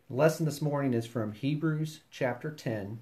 The lesson this morning is from Hebrews chapter 10.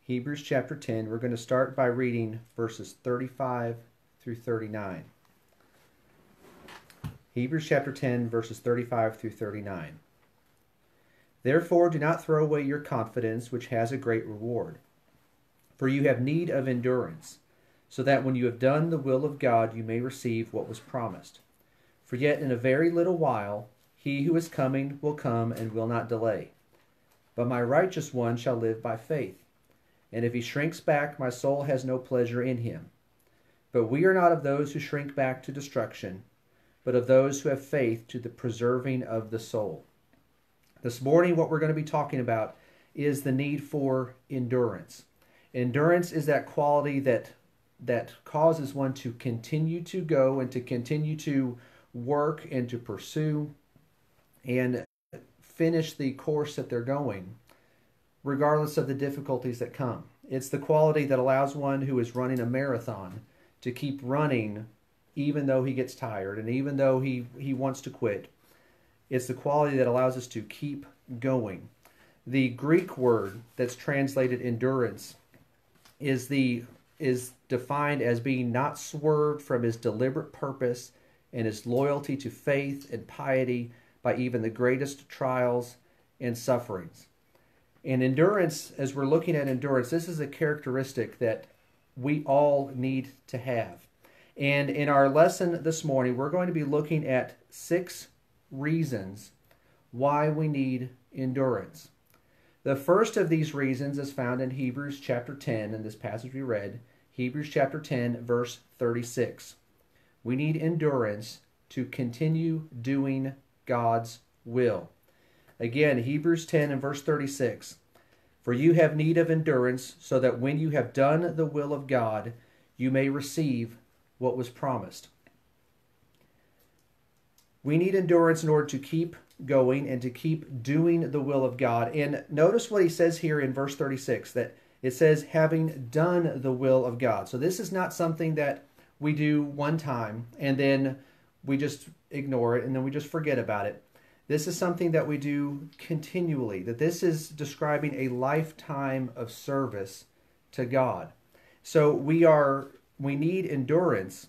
Hebrews chapter 10. We're going to start by reading verses 35 through 39. Hebrews chapter 10, verses 35 through 39. Therefore, do not throw away your confidence, which has a great reward. For you have need of endurance, so that when you have done the will of God, you may receive what was promised. For yet in a very little while, he who is coming will come and will not delay. But my righteous one shall live by faith. And if he shrinks back, my soul has no pleasure in him. But we are not of those who shrink back to destruction, but of those who have faith to the preserving of the soul. This morning, what we're going to be talking about is the need for endurance. Endurance is that quality that causes one to continue to go and to continue to work and to pursue and finish the course that they're going, regardless of the difficulties that come. It's the quality that allows one who is running a marathon to keep running even though he gets tired and even though he wants to quit. It's the quality that allows us to keep going. The Greek word that's translated endurance is defined as being not swerved from his deliberate purpose and his loyalty to faith and piety by even the greatest trials and sufferings. And endurance, as we're looking at endurance, this is a characteristic that we all need to have. And in our lesson this morning, we're going to be looking at 6 reasons why we need endurance. The first of these reasons is found in Hebrews chapter 10, in this passage we read, Hebrews chapter 10, verse 36. We need endurance to continue doing God's will. Again, Hebrews 10 and verse 36. For you have need of endurance, so that when you have done the will of God, you may receive what was promised. We need endurance in order to keep going and to keep doing the will of God. And notice what he says here in verse 36, that it says, having done the will of God. So this is not something that we do one time and then we just ignore it and then we just forget about it. This is something that we do continually, that this is describing a lifetime of service to God. So we need endurance.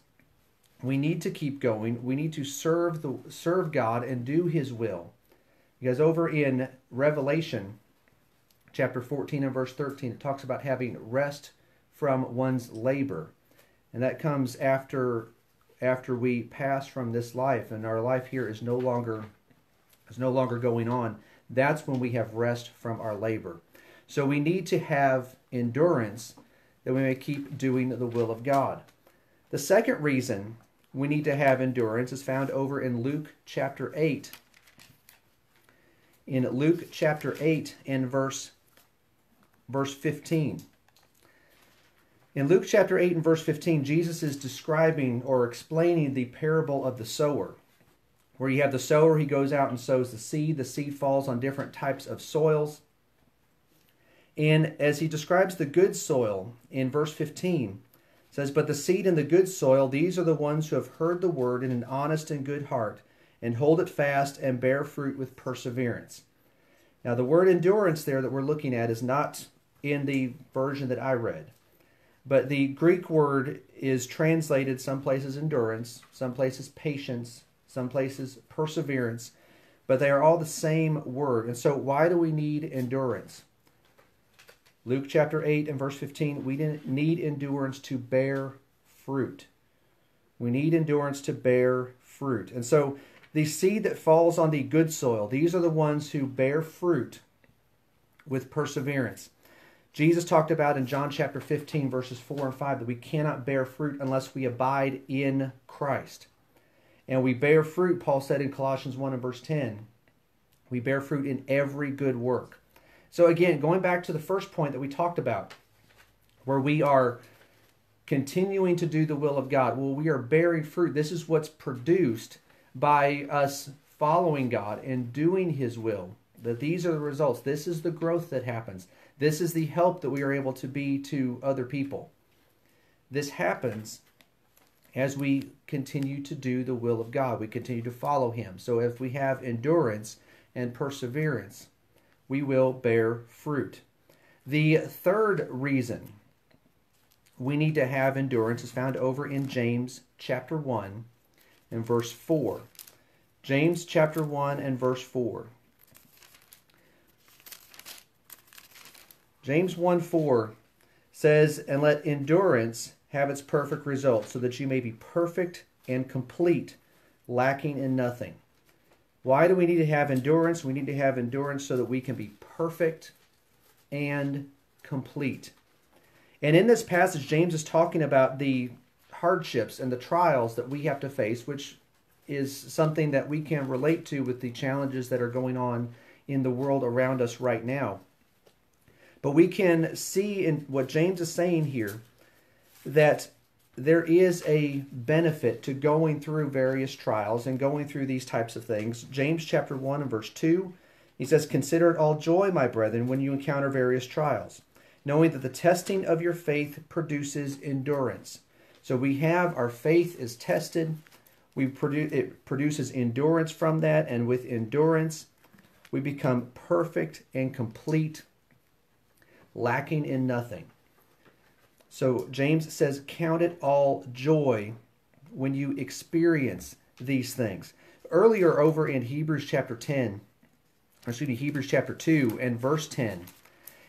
We need to keep going. We need to serve God and do his will. Because over in Revelation chapter 14 and verse 13, it talks about having rest from one's labor. And that comes after we pass from this life and our life here is no longer going on. That's when we have rest from our labor. So we need to have endurance that we may keep doing the will of God. The second reason we need to have endurance is found over in Luke chapter 8. In Luke chapter 8 and verse 15. In Luke chapter 8 and verse 15, Jesus is describing or explaining the parable of the sower, where you have the sower, he goes out and sows the seed falls on different types of soils. And as he describes the good soil in verse 15, it says, but the seed in the good soil, these are the ones who have heard the word in an honest and good heart, and hold it fast and bear fruit with perseverance. Now the word endurance there that we're looking at is not in the version that I read. But the Greek word is translated some places endurance, some places patience, some places perseverance, but they are all the same word. And so why do we need endurance? Luke chapter 8 and verse 15, we need endurance to bear fruit. We need endurance to bear fruit. And so the seed that falls on the good soil, these are the ones who bear fruit with perseverance. Jesus talked about in John chapter 15, verses 4 and 5, that we cannot bear fruit unless we abide in Christ. And we bear fruit, Paul said in Colossians 1 and verse 10, we bear fruit in every good work. So again, going back to the first point that we talked about, where we are continuing to do the will of God, well, we are bearing fruit. This is what's produced by us following God and doing his will. That these are the results. This is the growth that happens. This is the help that we are able to be to other people. This happens as we continue to do the will of God. We continue to follow him. So if we have endurance, and perseverance, we will bear fruit. The third reason we need to have endurance is found over in James chapter 1 and verse 4. James chapter 1 and verse 4. James 1:4 says, "And let endurance have its perfect result, so that you may be perfect and complete, lacking in nothing." Why do we need to have endurance? We need to have endurance so that we can be perfect and complete. And in this passage, James is talking about the hardships and the trials that we have to face, which is something that we can relate to with the challenges that are going on in the world around us right now. But we can see in what James is saying here that there is a benefit to going through various trials and going through these types of things. James chapter 1 and verse 2, he says, "Consider it all joy, my brethren, when you encounter various trials, knowing that the testing of your faith produces endurance." So we have our faith is tested. It produces endurance from that, and with endurance, we become perfect and complete, lacking in nothing. So James says, count it all joy when you experience these things. Earlier over in Hebrews chapter 2 and verse 10,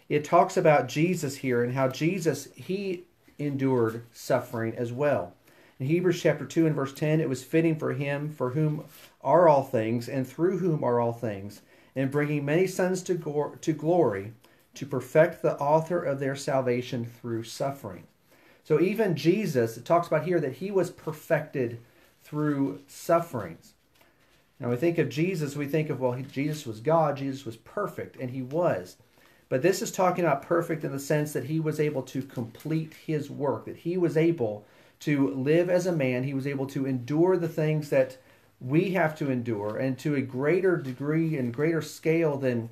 it talks about Jesus here and how Jesus, he endured suffering as well. In Hebrews chapter 2 and verse 10, "It was fitting for him, for whom are all things, and through whom are all things, in bringing many sons to glory, to perfect the author of their salvation through suffering." So even Jesus, it talks about here that he was perfected through sufferings. Now we think of Jesus, we think of, well, Jesus was God, Jesus was perfect, and he was. But this is talking about perfect in the sense that he was able to complete his work, that he was able to live as a man, he was able to endure the things that we have to endure, and to a greater degree and greater scale than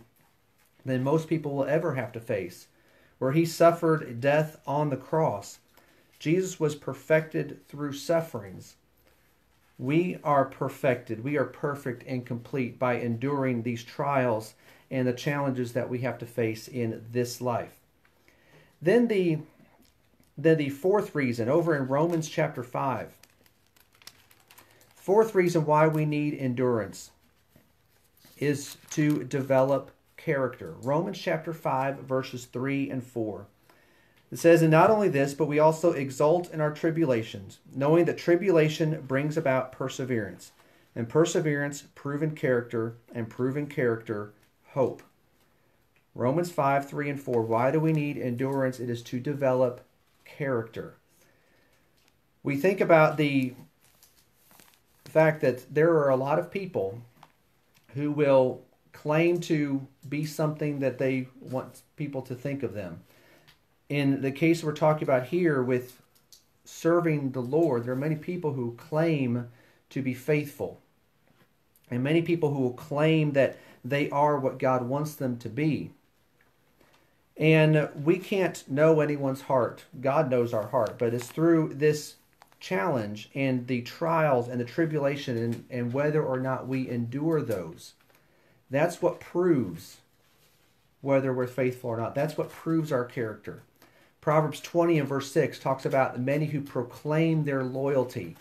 most people will ever have to face, where he suffered death on the cross. Jesus was perfected through sufferings. We are perfected. We are perfect and complete by enduring these trials and the challenges that we have to face in this life. Then the fourth reason, over in Romans chapter 5. Fourth reason why we need endurance is to develop character. Romans chapter 5, verses 3 and 4. It says, "And not only this, but we also exult in our tribulations, knowing that tribulation brings about perseverance, and perseverance, proven character, and proven character, hope." Romans 5, 3 and 4. Why do we need endurance? It is to develop character. We think about the fact that there are a lot of people who will claim to be something that they want people to think of them. In the case we're talking about here with serving the Lord, there are many people who claim to be faithful, and many people who will claim that they are what God wants them to be. And we can't know anyone's heart. God knows our heart, but it's through this challenge and the trials and the tribulation and whether or not we endure those. That's what proves whether we're faithful or not. That's what proves our character. Proverbs 20 and verse 6 talks about many who proclaim their loyalty,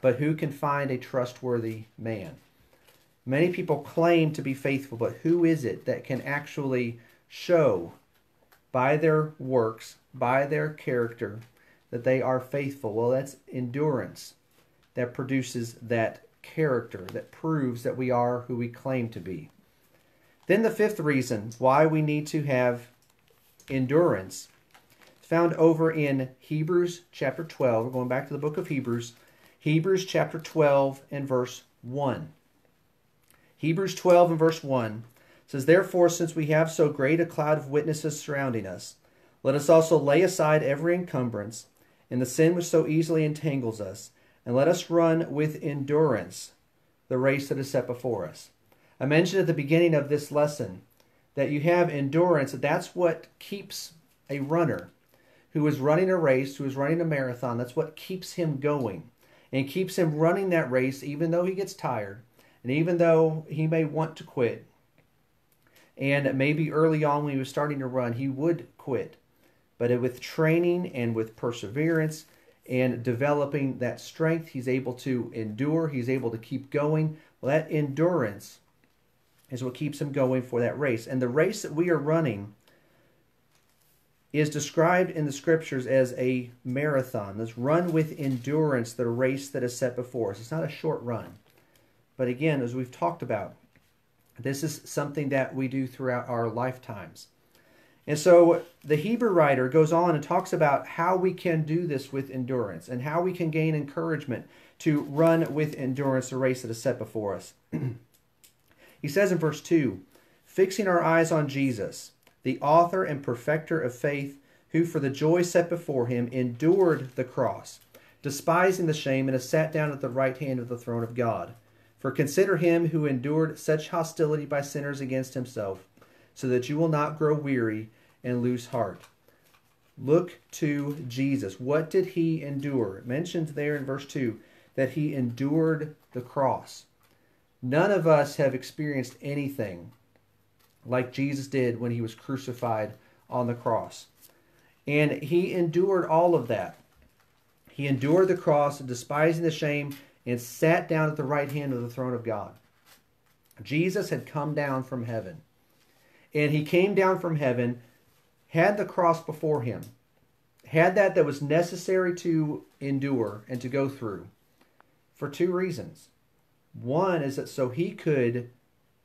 but who can find a trustworthy man? Many people claim to be faithful, but who is it that can actually show by their works, by their character, that they are faithful? Well, that's endurance that produces that character, that proves that we are who we claim to be. Then the fifth reason why we need to have endurance is found over in Hebrews chapter 12. We're going back to the book of Hebrews. Hebrews chapter 12 and verse 1. Hebrews 12 and verse 1 says, "Therefore, since we have so great a cloud of witnesses surrounding us, let us also lay aside every encumbrance and the sin which so easily entangles us, and let us run with endurance the race that is set before us." I mentioned at the beginning of this lesson that you have endurance. That's what keeps a runner who is running a race, who is running a marathon. That's what keeps him going and keeps him running that race even though he gets tired, And even though he may want to quit, and maybe early on when he was starting to run, he would quit. But with training and with perseverance and developing that strength, he's able to endure. He's able to keep going. Well, that endurance is what keeps him going for that race. And the race that we are running is described in the scriptures as a marathon. This run with endurance, the race that is set before us. It's not a short run. But again, as we've talked about, this is something that we do throughout our lifetimes. And so the Hebrew writer goes on and talks about how we can do this with endurance and how we can gain encouragement to run with endurance the race that is set before us. He says in verse 2, fixing our eyes on Jesus, the author and perfecter of faith, who for the joy set before him endured the cross, despising the shame, and has sat down at the right hand of the throne of God. For consider him who endured such hostility by sinners against himself, so that you will not grow weary and lose heart. Look to Jesus. What did he endure? It mentions there in verse 2 that he endured the cross. None of us have experienced anything like Jesus did when he was crucified on the cross. And he endured all of that. He endured the cross, despising the shame, and sat down at the right hand of the throne of God. Jesus had come down from heaven. And he came down from heaven, had the cross before him, had that was necessary to endure and to go through for two reasons. One is that so he could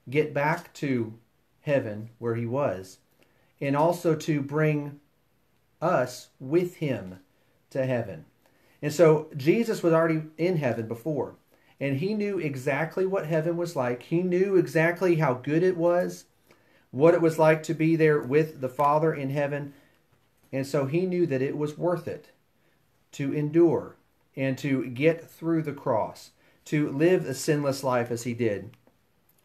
get back to heaven where he was, and also to bring us with him to heaven. And so Jesus was already in heaven before, and he knew exactly what heaven was like. He knew exactly how good it was, what it was like to be there with the Father in heaven. And so he knew that it was worth it to endure and to get through the cross, to live a sinless life as he did,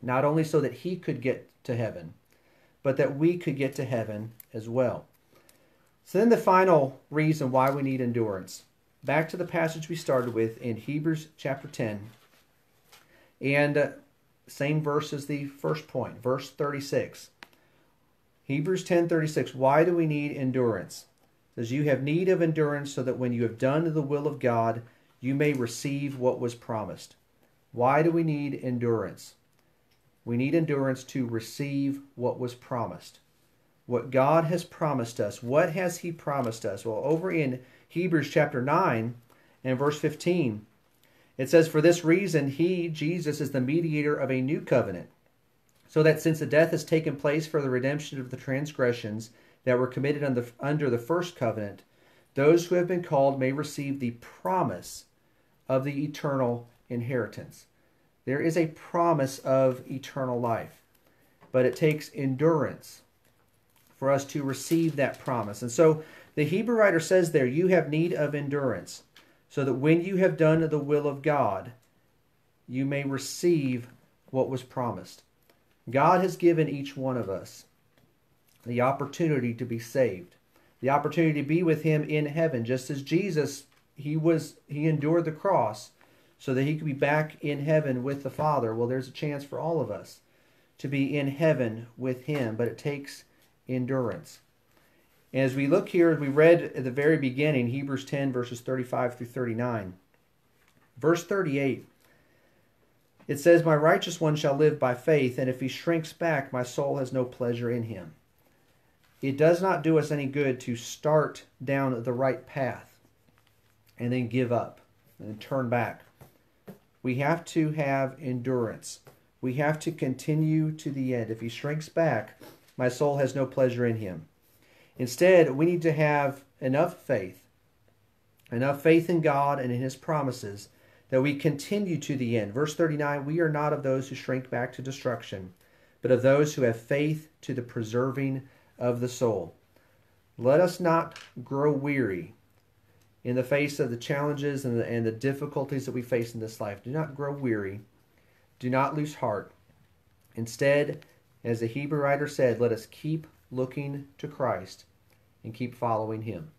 not only so that he could get to heaven, but that we could get to heaven as well. So then the final reason why we need endurance. Back to the passage we started with in Hebrews chapter 10. And same verse as the first point, verse 36. Hebrews 10:36. Why do we need endurance? It says, you have need of endurance so that when you have done the will of God, you may receive what was promised. Why do we need endurance? We need endurance to receive what was promised. What God has promised us. What has he promised us? Well, over in Hebrews chapter 9 and verse 15, it says, for this reason, he, Jesus, is the mediator of a new covenant, so that since the death has taken place for the redemption of the transgressions that were committed under the first covenant, those who have been called may receive the promise of the eternal inheritance. There is a promise of eternal life, but it takes endurance for us to receive that promise. And so the Hebrew writer says there, you have need of endurance, so that when you have done the will of God, you may receive what was promised. God has given each one of us the opportunity to be saved, the opportunity to be with him in heaven, just as Jesus, he endured the cross so that he could be back in heaven with the Father. Well, there's a chance for all of us to be in heaven with him, but it takes endurance. And as we look here, as we read at the very beginning, Hebrews 10, verses 35 through 39, verse 38, it says, my righteous one shall live by faith, and if he shrinks back, my soul has no pleasure in him. It does not do us any good to start down the right path and then give up and turn back. We have to have endurance. We have to continue to the end. If he shrinks back, my soul has no pleasure in him. Instead, we need to have enough faith in God and in his promises, that we continue to the end. Verse 39, we are not of those who shrink back to destruction, but of those who have faith to the preserving of the soul. Let us not grow weary in the face of the challenges and the difficulties that we face in this life. Do not grow weary. Do not lose heart. Instead, as the Hebrew writer said, let us keep looking to Christ and keep following him.